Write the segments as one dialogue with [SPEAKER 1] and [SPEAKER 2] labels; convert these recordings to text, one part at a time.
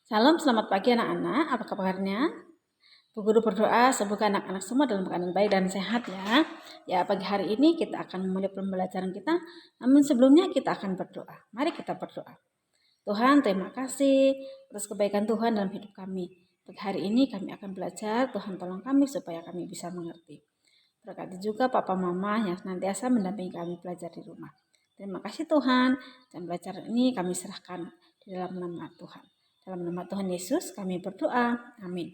[SPEAKER 1] Salam, selamat pagi anak-anak. Apa kabarnya? Bu Guru berdoa semoga anak-anak semua dalam keadaan baik dan sehat ya. Ya, pagi hari ini kita akan memulai pembelajaran kita. Namun sebelumnya kita akan berdoa. Mari kita berdoa. Tuhan, terima kasih atas kebaikan Tuhan dalam hidup kami. Pagi hari ini kami akan belajar. Tuhan tolong kami supaya kami bisa mengerti. Berkati juga Papa Mama yang senantiasa mendampingi kami belajar di rumah. Terima kasih Tuhan. Dan belajar ini kami serahkan di dalam nama Tuhan. Dalam nama Tuhan Yesus kami berdoa. Amin.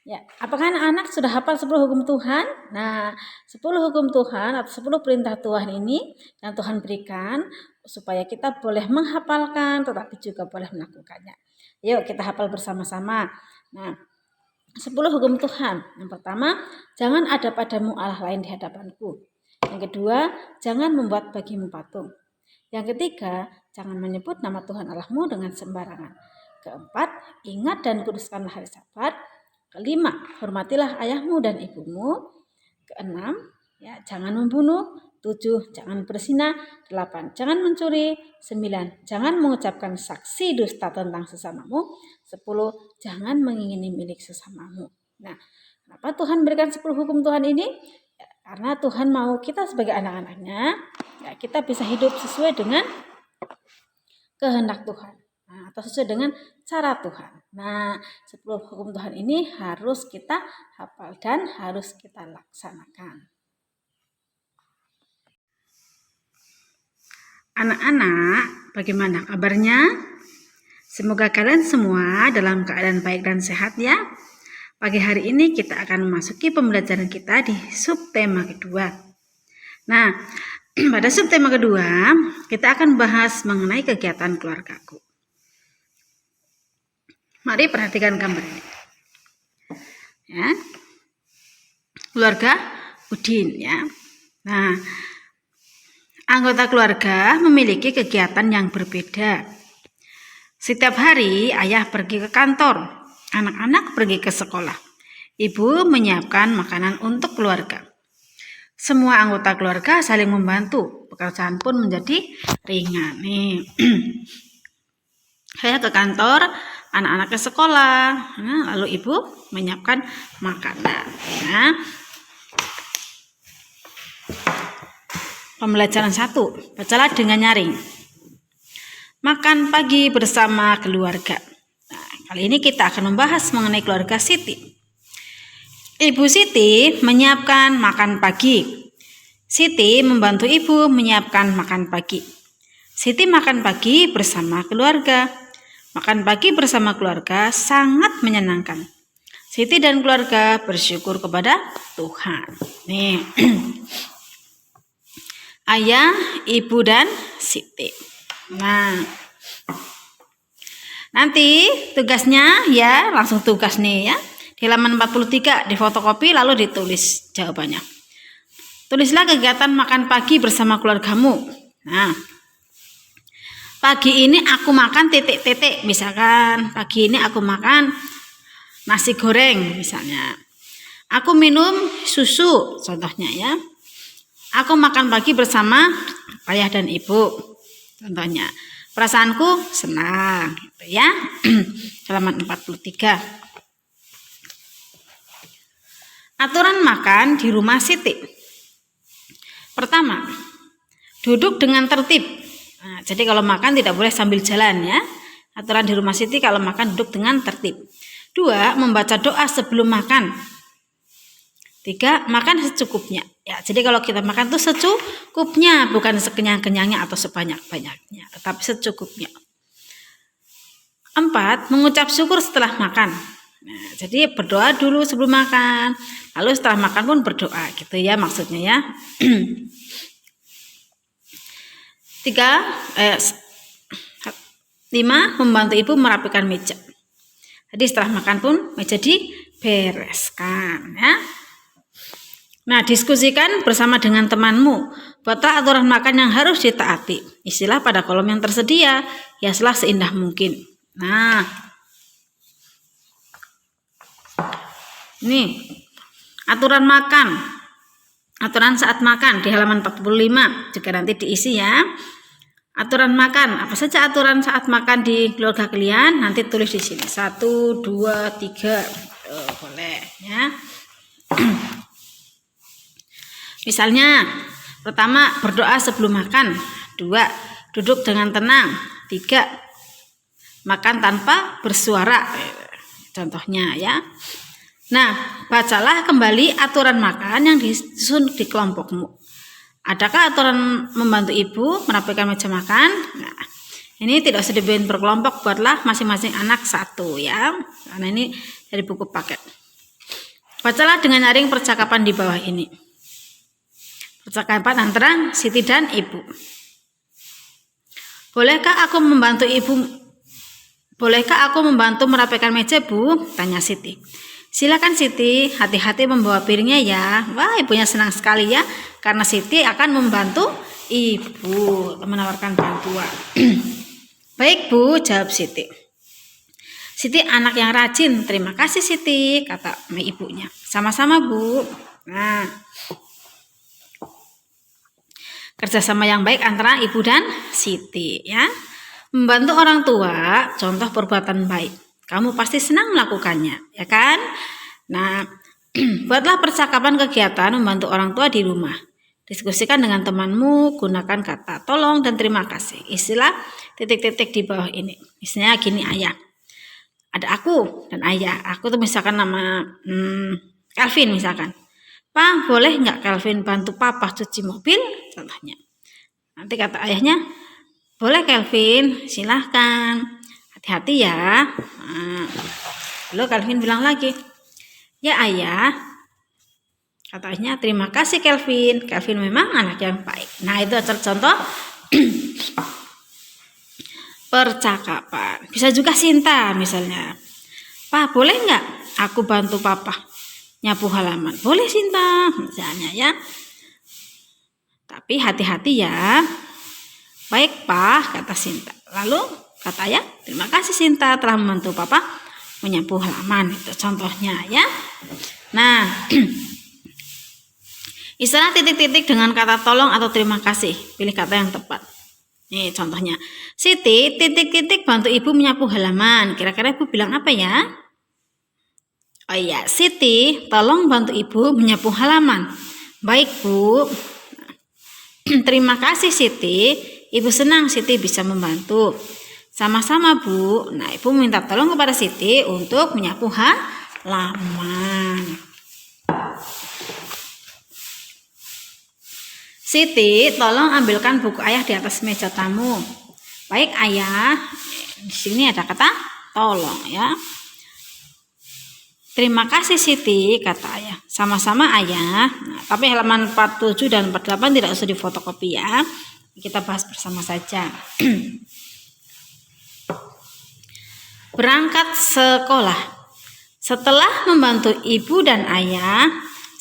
[SPEAKER 1] Ya, apakah anak-anak sudah hafal 10 hukum Tuhan? Nah, 10 hukum Tuhan atau 10 perintah Tuhan ini yang Tuhan berikan supaya kita boleh menghafalkan tetapi juga boleh melakukannya. Yuk kita hafal bersama-sama. Nah, 10 hukum Tuhan. Yang pertama, jangan ada padamu Allah lain di hadapanku. Yang kedua, jangan membuat bagimu patung. Yang ketiga, jangan menyebut nama Tuhan Allahmu dengan sembarangan. Keempat, ingat dan kuduskanlah hari Sabat. Kelima, hormatilah ayahmu dan ibumu. Keenam, jangan membunuh. 7, jangan berzina. 8, jangan mencuri. 9, jangan mengucapkan saksi dusta tentang sesamamu. 10, jangan mengingini milik sesamamu. Nah, kenapa Tuhan berikan 10 hukum Tuhan ini? Ya, karena Tuhan mau kita sebagai anak-anaknya, ya, kita bisa hidup sesuai dengan kehendak Tuhan. Nah, atau sesuai dengan cara Tuhan. Nah, 10 hukum Tuhan ini harus kita hafal dan harus kita laksanakan. Anak-anak, bagaimana kabarnya? Semoga kalian semua dalam keadaan baik dan sehat ya. Pagi hari ini kita akan memasuki pembelajaran kita di subtema kedua. Nah, pada subtema kedua, kita akan bahas mengenai kegiatan keluargaku. Mari perhatikan gambar ini. Ya. Keluarga Udin ya. Nah, anggota keluarga memiliki kegiatan yang berbeda. Setiap hari ayah pergi ke kantor, anak-anak pergi ke sekolah. Ibu menyiapkan makanan untuk keluarga. Semua anggota keluarga saling membantu, pekerjaan pun menjadi ringan. Nih. Saya ke kantor, anak-anak ke sekolah, lalu ibu menyiapkan makanan. Nah, pembelajaran 1, bacalah dengan nyaring. Makan pagi bersama keluarga. Nah, kali ini kita akan membahas mengenai keluarga Siti. Ibu Siti menyiapkan makan pagi. Siti membantu ibu menyiapkan makan pagi. Siti makan pagi bersama keluarga. Makan pagi bersama keluarga sangat menyenangkan. Siti dan keluarga bersyukur kepada Tuhan. Nih. Ayah, ibu, dan Siti. Nah, nanti tugasnya ya langsung tugas nih ya. Di halaman 43 difotokopi lalu ditulis jawabannya. Tulislah kegiatan makan pagi bersama keluargamu. Nah, pagi ini aku makan titik-titik, misalkan pagi ini aku makan nasi goreng misalnya. Aku minum susu contohnya ya. Aku makan pagi bersama ayah dan ibu. Contohnya, perasaanku senang gitu ya. Halaman 43. Aturan makan di rumah Siti. Pertama, duduk dengan tertib. Nah, jadi kalau makan tidak boleh sambil jalan ya. Aturan di rumah Siti kalau makan duduk dengan tertib. 2, membaca doa sebelum makan. 3, makan secukupnya. Ya, jadi kalau kita makan tuh secukupnya, bukan sekenyang-kenyangnya atau sebanyak-banyaknya, tetapi secukupnya. 4, mengucap syukur setelah makan. Nah, jadi berdoa dulu sebelum makan, lalu setelah makan pun berdoa, gitu ya maksudnya ya. 5, membantu ibu merapikan meja. Jadi setelah makan pun meja dibereskan ya. Nah, diskusikan bersama dengan temanmu. Buatlah aturan makan yang harus ditaati. Istilah pada kolom yang tersedia, hiaslah seindah mungkin. Nah, ini aturan makan. Aturan saat makan di halaman 45 juga nanti diisi ya. Aturan makan, apa saja aturan saat makan di keluarga kalian? Nanti tulis di sini. 1, 2, 3. Boleh ya. Misalnya, pertama berdoa sebelum makan. 2, duduk dengan tenang. 3, makan tanpa bersuara. Contohnya ya. Nah, bacalah kembali aturan makan yang disusun di kelompokmu. Adakah aturan membantu ibu merapikan meja makan? Nah, ini tidak usah dibikin berkelompok, buatlah masing-masing anak satu ya. Karena ini dari buku paket. Bacalah dengan nyaring percakapan di bawah ini. Percakapan antara Siti dan ibu. Bolehkah aku membantu merapikan meja, Bu? Tanya Siti. Silakan Siti, hati-hati membawa piringnya ya. Wah, ibunya senang sekali ya, karena Siti akan membantu ibu, menawarkan bantuan. Baik Bu, jawab Siti. Siti anak yang rajin, terima kasih Siti, kata ibunya. Sama-sama Bu. Nah, kerjasama yang baik antara ibu dan Siti ya. Membantu orang tua, contoh perbuatan baik. Kamu pasti senang melakukannya, ya kan? Nah, buatlah percakapan kegiatan membantu orang tua di rumah. Diskusikan dengan temanmu, gunakan kata tolong dan terima kasih. Istilah titik-titik di bawah ini. Misalnya gini, ayah. Ada aku dan ayah. Aku tuh misalkan nama Calvin misalkan. Pak, boleh nggak Calvin bantu papa cuci mobil? Contohnya. Nanti kata ayahnya, boleh Calvin, silahkan. Hati-hati ya. Lalu Calvin bilang lagi, ya ayah. Katanya terima kasih Calvin. Calvin memang anak yang baik. Nah itu contoh percakapan. Bisa juga Sinta misalnya. Pak boleh nggak aku bantu papa nyapu halaman? Boleh Sinta misalnya ya. Tapi hati-hati ya. Baik Pak, kata Sinta. Lalu kata ayah, terima kasih Sinta telah membantu papa menyapu halaman. Itu contohnya ya. Nah, istilah titik-titik dengan kata tolong atau terima kasih. Pilih kata yang tepat. Nih contohnya. Siti titik-titik bantu ibu menyapu halaman. Kira-kira ibu bilang apa ya? Oh iya, Siti tolong bantu ibu menyapu halaman. Baik Bu. Terima kasih Siti. Ibu senang Siti bisa membantu. Sama-sama Bu. Nah, ibu minta tolong kepada Siti untuk menyapu halaman. Siti, tolong ambilkan buku ayah di atas meja tamu. Baik ayah. Di sini ada kata tolong ya. Terima kasih Siti, kata ayah. Sama-sama ayah. Nah, tapi halaman 47 dan 48 tidak usah difotokopi ya. Kita bahas bersama saja. Berangkat sekolah. Setelah membantu ibu dan ayah,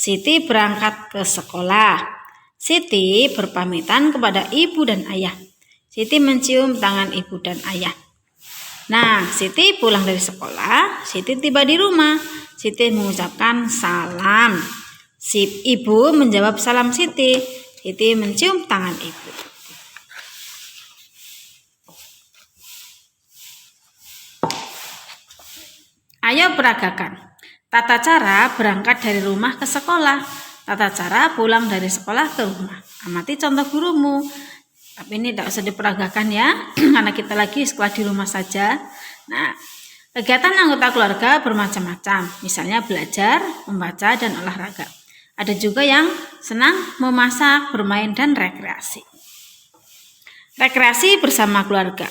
[SPEAKER 1] Siti berangkat ke sekolah. Siti berpamitan kepada ibu dan ayah. Siti mencium tangan ibu dan ayah. Nah, Siti pulang dari sekolah. Siti tiba di rumah. Siti mengucapkan salam. Si ibu menjawab salam Siti. Siti mencium tangan ibu. Ayo peragakan. Tata cara berangkat dari rumah ke sekolah. Tata cara pulang dari sekolah ke rumah. Amati contoh gurumu. Tapi ini tidak usah diperagakan ya. Karena kita lagi sekolah di rumah saja. Nah, kegiatan anggota keluarga bermacam-macam. Misalnya belajar, membaca, dan olahraga. Ada juga yang senang memasak, bermain, dan rekreasi. Rekreasi bersama keluarga.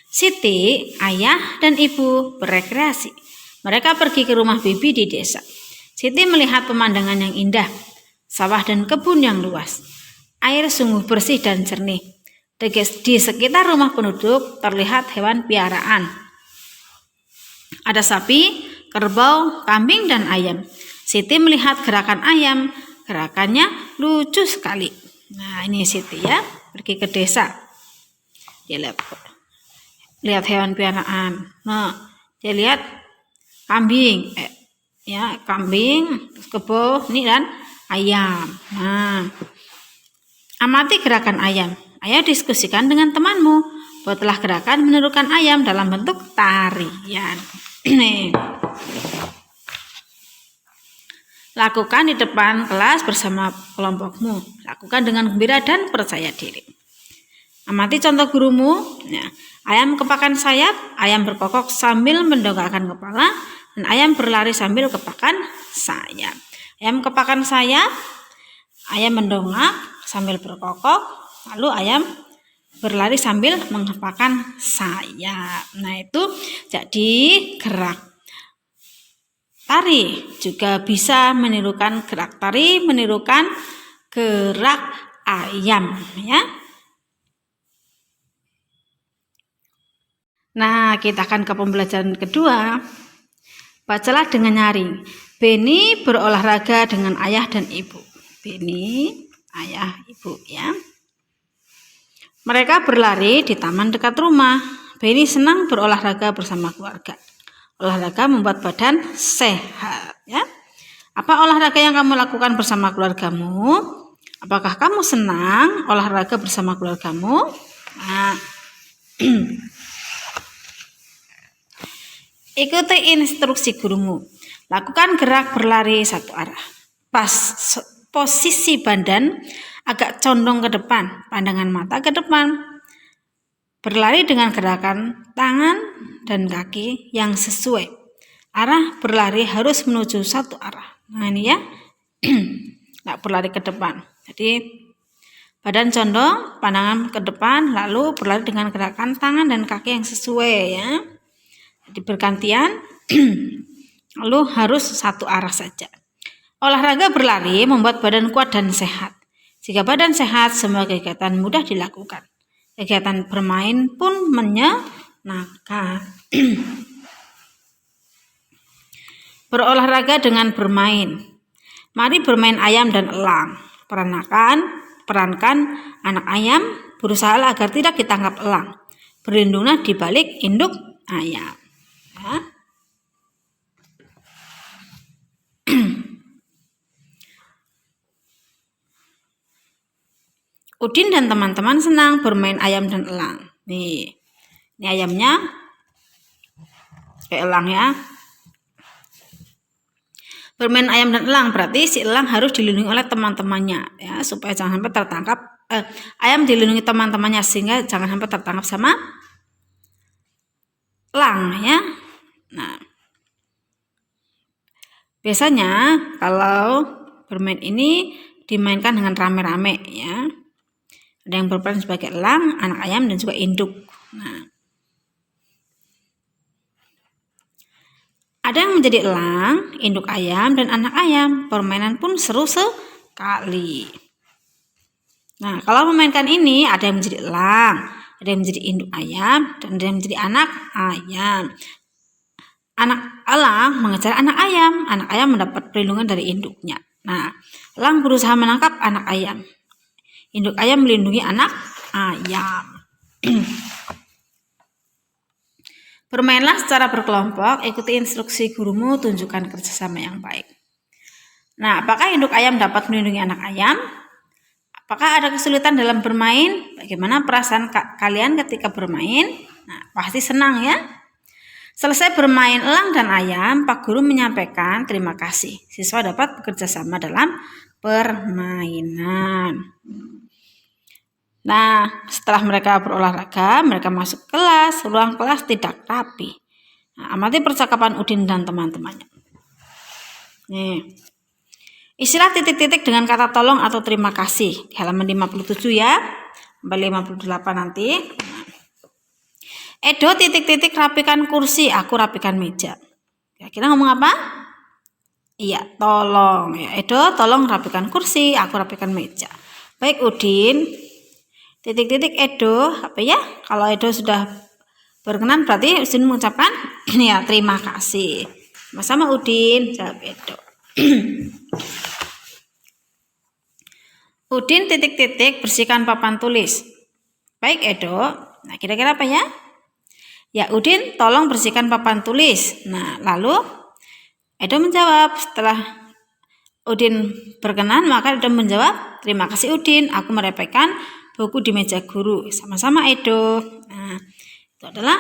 [SPEAKER 1] Siti, ayah, dan ibu berrekreasi. Mereka pergi ke rumah bibi di desa. Siti melihat pemandangan yang indah, sawah dan kebun yang luas. Air sungguh bersih dan jernih. Di sekitar rumah penduduk terlihat hewan piaraan. Ada sapi, kerbau, kambing, dan ayam. Siti melihat gerakan ayam. Gerakannya lucu sekali. Nah, ini Siti ya, pergi ke desa. Dia lihat hewan piaraan. Nah, dia lihat kambing, kambing, kerbau, ini dan ayam. Nah, amati gerakan ayam. Ayo diskusikan dengan temanmu. Buatlah gerakan menirukan ayam dalam bentuk tarian. Lakukan di depan kelas bersama kelompokmu. Lakukan dengan gembira dan percaya diri. Amati contoh gurumu. Nah, ayam kepakan sayap, ayam berkokok sambil mendongakkan kepala, dan ayam berlari sambil kepakan sayap. Ayam kepakan sayap, ayam mendongak sambil berkokok, lalu ayam berlari sambil mengepakkan sayap. Nah, itu jadi gerak tari juga bisa menirukan gerak tari, menirukan gerak ayam, ya. Nah, kita akan ke pembelajaran kedua. Bacalah dengan nyaring. Beni berolahraga dengan ayah dan ibu. Beni, ayah, ibu, ya. Mereka berlari di taman dekat rumah. Beni senang berolahraga bersama keluarga. Olahraga membuat badan sehat, ya. Apa olahraga yang kamu lakukan bersama keluargamu? Apakah kamu senang olahraga bersama keluargamu? Nah, ikuti instruksi gurumu. Lakukan gerak berlari satu arah. Posisi badan agak condong ke depan, pandangan mata ke depan. Berlari dengan gerakan tangan dan kaki yang sesuai. Arah berlari harus menuju satu arah. Nah, ini ya. Nggak berlari ke depan. Jadi badan condong, pandangan ke depan, lalu berlari dengan gerakan tangan dan kaki yang sesuai, ya. Jadi bergantian, lalu harus satu arah saja. Olahraga berlari membuat badan kuat dan sehat. Jika badan sehat, semua kegiatan mudah dilakukan. Kegiatan bermain pun menyenangkan. Berolahraga dengan bermain. Mari bermain ayam dan elang. Perankan anak ayam, berusaha agar tidak ditangkap elang. Berlindunglah di balik induk ayam. Ya. Udin dan teman-teman senang bermain ayam dan elang. Nih, ini ayamnya kayak elang, ya. Bermain ayam dan elang berarti si elang harus dilindungi oleh teman-temannya, ya, supaya jangan sampai tertangkap. Ayam dilindungi teman-temannya sehingga jangan sampai tertangkap sama elang, ya. Nah, biasanya kalau bermain ini dimainkan dengan rame-rame, ya. Ada yang berperan sebagai elang, anak ayam, dan juga induk. Nah, ada yang menjadi elang, induk ayam, dan anak ayam. Permainan pun seru sekali. Nah, kalau memainkan ini, ada yang menjadi elang, ada yang menjadi induk ayam, dan ada yang menjadi anak ayam. Anak elang mengejar anak ayam mendapat perlindungan dari induknya. Nah, elang berusaha menangkap anak ayam. Induk ayam melindungi anak ayam. Bermainlah secara berkelompok, ikuti instruksi gurumu, tunjukkan kerjasama yang baik. Nah, apakah induk ayam dapat melindungi anak ayam? Apakah ada kesulitan dalam bermain? Bagaimana perasaan kalian ketika bermain? Nah, pasti senang, ya. Selesai bermain elang dan ayam, Pak Guru menyampaikan terima kasih. Siswa dapat bekerja sama dalam permainan. Nah, setelah mereka berolahraga, mereka masuk kelas. Ruang kelas tidak rapi. Nah, amati percakapan Udin dan teman-temannya. Nih, istilah titik-titik dengan kata tolong atau terima kasih di halaman 57, ya, sampai 58 nanti. Edo titik-titik rapikan kursi, aku rapikan meja. Kira-kira ngomong apa? Iya, tolong, ya. Edo tolong rapikan kursi, aku rapikan meja. Baik, Udin. Titik-titik Edo, apa ya? Kalau Edo sudah berkenan berarti Udin mengucapkan ya terima kasih. Sama-sama Udin, jawab Edo. Udin titik-titik bersihkan papan tulis. Baik Edo. Nah, kira-kira apa ya? Ya, Udin tolong bersihkan papan tulis. Nah, lalu Edo menjawab. Setelah Udin berkenan, maka Edo menjawab, terima kasih Udin, aku merepekkan buku di meja guru. Sama-sama Edo. Nah, itu adalah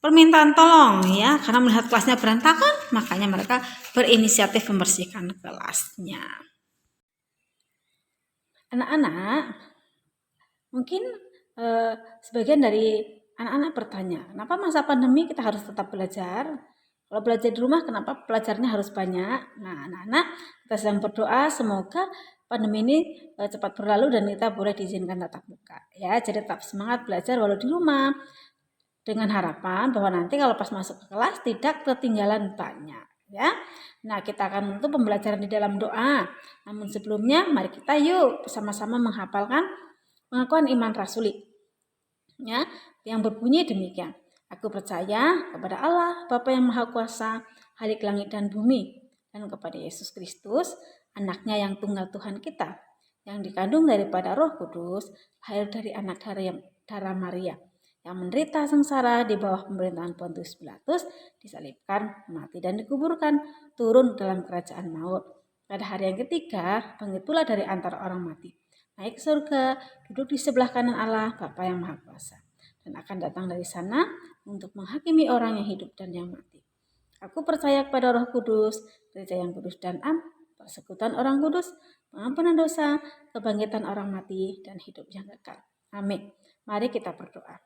[SPEAKER 1] permintaan tolong ya, karena melihat kelasnya berantakan, makanya mereka berinisiatif membersihkan kelasnya. Anak-anak, mungkin sebagian dari anak-anak bertanya, kenapa masa pandemi kita harus tetap belajar? Kalau belajar di rumah, kenapa pelajarnya harus banyak? Nah, anak-anak, kita sedang berdoa semoga pandemi ini cepat berlalu dan kita boleh diizinkan tatap muka. Ya, jadi tetap semangat belajar walau di rumah, dengan harapan bahwa nanti kalau pas masuk ke kelas tidak ketinggalan banyak. Ya, nah kita akan menutup pembelajaran di dalam doa. Namun sebelumnya, mari kita yuk bersama-sama menghafalkan pengakuan iman rasuli. Ya, yang berbunyi demikian. Aku percaya kepada Allah, Bapa yang Maha Kuasa, Khalik langit dan bumi, dan kepada Yesus Kristus, anaknya yang tunggal Tuhan kita, yang dikandung daripada Roh Kudus, lahir dari anak darah Maria, yang menderita sengsara di bawah pemerintahan Pontius Pilatus, disalibkan, mati dan dikuburkan, turun dalam kerajaan maut. Pada hari yang ketiga, bangkit pula dari antara orang mati, naik ke surga, duduk di sebelah kanan Allah, Bapa yang Maha Kuasa, dan akan datang dari sana untuk menghakimi orang yang hidup dan yang mati. Aku percaya kepada Roh Kudus, gereja yang kudus dan am, persekutuan orang kudus, pengampunan dosa, kebangkitan orang mati, dan hidup yang kekal. Amin. Mari kita berdoa.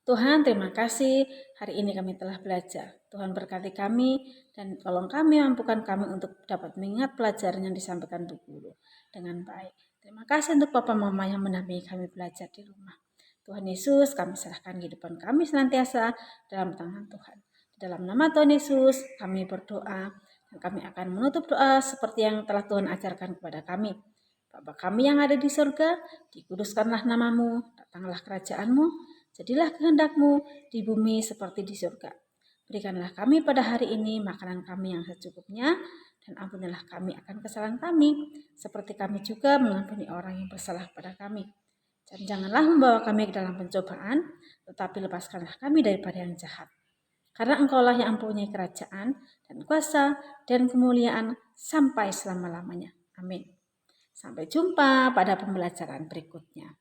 [SPEAKER 1] Tuhan, terima kasih hari ini kami telah belajar. Tuhan berkati kami dan tolong kami, mampukan kami untuk dapat mengingat pelajaran yang disampaikan Bu Guru dengan baik. Terima kasih untuk Papa Mama yang mendampingi kami belajar di rumah. Tuhan Yesus, kami serahkan kehidupan kami senantiasa dalam tangan Tuhan. Dalam nama Tuhan Yesus, kami berdoa dan kami akan menutup doa seperti yang telah Tuhan ajarkan kepada kami. Bapa kami yang ada di surga, dikuduskanlah namamu, datanglah kerajaanmu, jadilah kehendak-Mu di bumi seperti di surga. Berikanlah kami pada hari ini makanan kami yang secukupnya, dan ampunilah kami akan kesalahan kami, seperti kami juga mengampuni orang yang bersalah pada kami. Dan janganlah membawa kami ke dalam pencobaan, tetapi lepaskanlah kami daripada yang jahat. Karena Engkaulah yang mempunyai kerajaan dan kuasa dan kemuliaan sampai selama-lamanya. Amin. Sampai jumpa pada pembelajaran berikutnya.